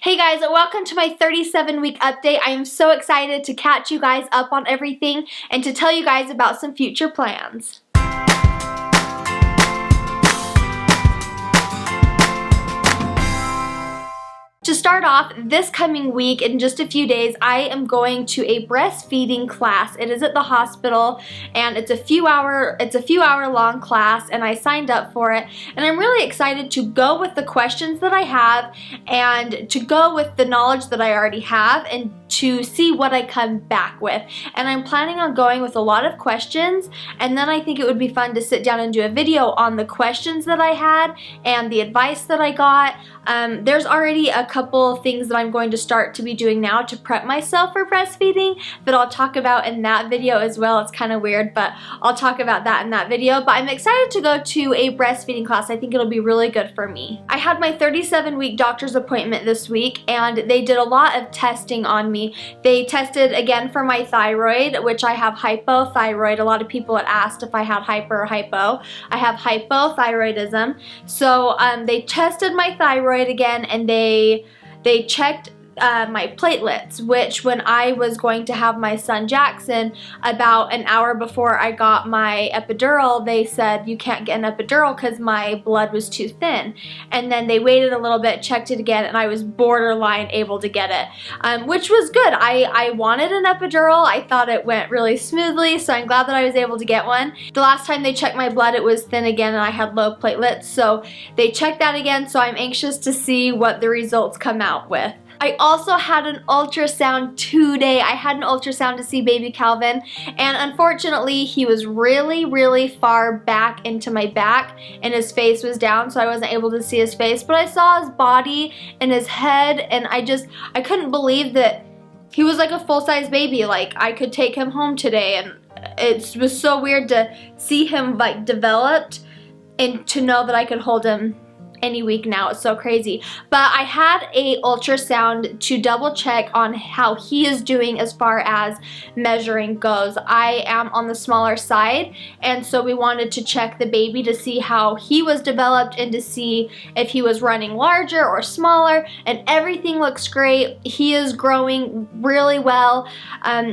Hey guys, welcome to my 37-week update. I am so excited to catch you guys up on everything and to tell you guys about some future plans. To start off, this coming week, in just a few days, I am going to a breastfeeding class. It is at the hospital, and it's a few hour long class, and I signed up for it. And I'm really excited to go with the questions that I have, and to go with the knowledge that I already have, and to see what I come back with. And I'm planning on going with a lot of questions, and then I think it would be fun to sit down and do a video on the questions that I had and the advice that I got. There's already a couple things that I'm going to start to be doing now to prep myself for breastfeeding that I'll talk about in that video as well. It's kind of weird, but I'll talk about that in that video. But I'm excited to go to a breastfeeding class. I think it'll be really good for me. I had my 37-week doctor's appointment this week, and they did a lot of testing on me. They tested again for my thyroid, which I have hypothyroid. A lot of people had asked if I had hyper or hypo. I have hypothyroidism. So they tested my thyroid again, and they checked my platelets, which when I was going to have my son Jackson, about an hour before I got my epidural, they said you can't get an epidural because my blood was too thin. And then they waited a little bit, checked it again, and I was borderline able to get it, which was good. I wanted an epidural. I thought it went really smoothly, so I'm glad that I was able to get one. The last time they checked my blood, it was thin again, and I had low platelets, so they checked that again, so I'm anxious to see what the results come out with. I also had an ultrasound today. I had an ultrasound to see baby Kelvin, and unfortunately he was really far back into my back, and his face was down, so I wasn't able to see his face, but I saw his body and his head, and I couldn't believe that he was like a full-size baby. Like, I could take him home today, and it was so weird to see him like developed and to know that I could hold him any week now. It's so crazy. But I had a ultrasound to double check on how he is doing as far as measuring goes. I am on the smaller side, and so we wanted to check the baby to see how he was developed and to see if he was running larger or smaller, and everything looks great. He is growing really well.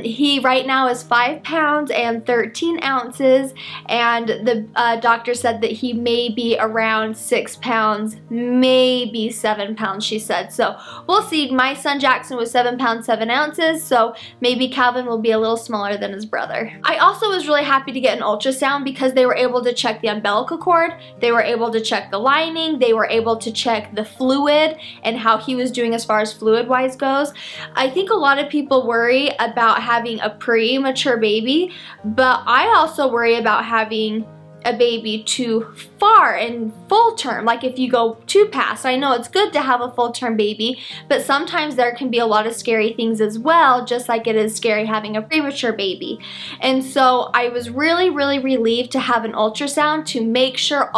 He right now is 5 pounds and 13 ounces, and the doctor said that he may be around 6 pounds, maybe 7 pounds, she said. So we'll see. My son Jackson was 7 pounds 7 ounces, so maybe Kelvin will be a little smaller than his brother. I also was really happy to get an ultrasound because they were able to check the umbilical cord, they were able to check the lining, they were able to check the fluid and how he was doing as far as fluid-wise goes. I think a lot of people worry about having a premature baby, but I also worry about having a baby too far in full term, like if you go too past. I know it's good to have a full term baby, but sometimes there can be a lot of scary things as well, just like it is scary having a premature baby. And so I was really relieved to have an ultrasound to make sure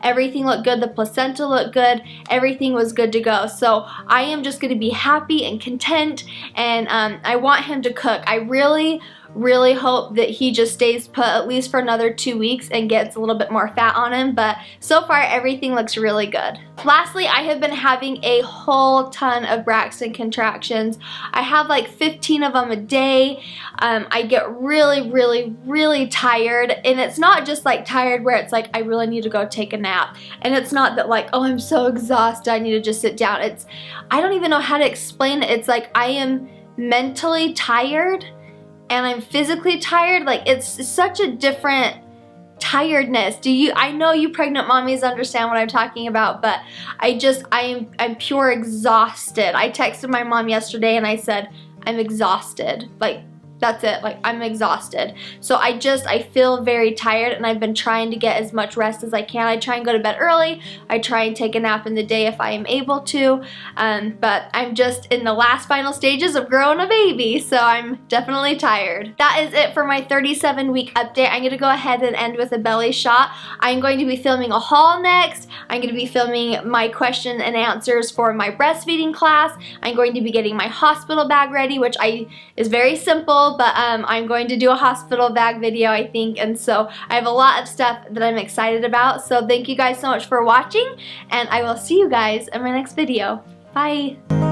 everything looked good, the placenta looked good, everything was good to go. So I am just going to be happy and content, and I want him to cook. I really hope that he just stays put at least for another 2 weeks and gets a little bit more fat on him, but so far everything looks really good. Lastly, I have been having a whole ton of Braxton contractions. I have like 15 of them a day. I get really tired, and it's not just like tired where it's like I really need to go take a nap, and it's not that like, oh, I'm so exhausted, I need to just sit down. I don't even know how to explain it. It's like I am mentally tired and I'm physically tired. Like, it's such a different tiredness. I know you pregnant mommies understand what I'm talking about, but I'm pure exhausted. I texted my mom yesterday and I said, I'm exhausted. Like, that's it. Like, I'm exhausted. So I feel very tired, and I've been trying to get as much rest as I can. I try and go to bed early. I try and take a nap in the day if I am able to. But I'm just in the last final stages of growing a baby, so I'm definitely tired. That is it for my 37-week update. I'm going to go ahead and end with a belly shot. I'm going to be filming a haul next. I'm going to be filming my question and answers for my breastfeeding class. I'm going to be getting my hospital bag ready, which is very simple, but I'm going to do a hospital bag video, I think, and so I have a lot of stuff that I'm excited about. So thank you guys so much for watching, and I will see you guys in my next video. Bye!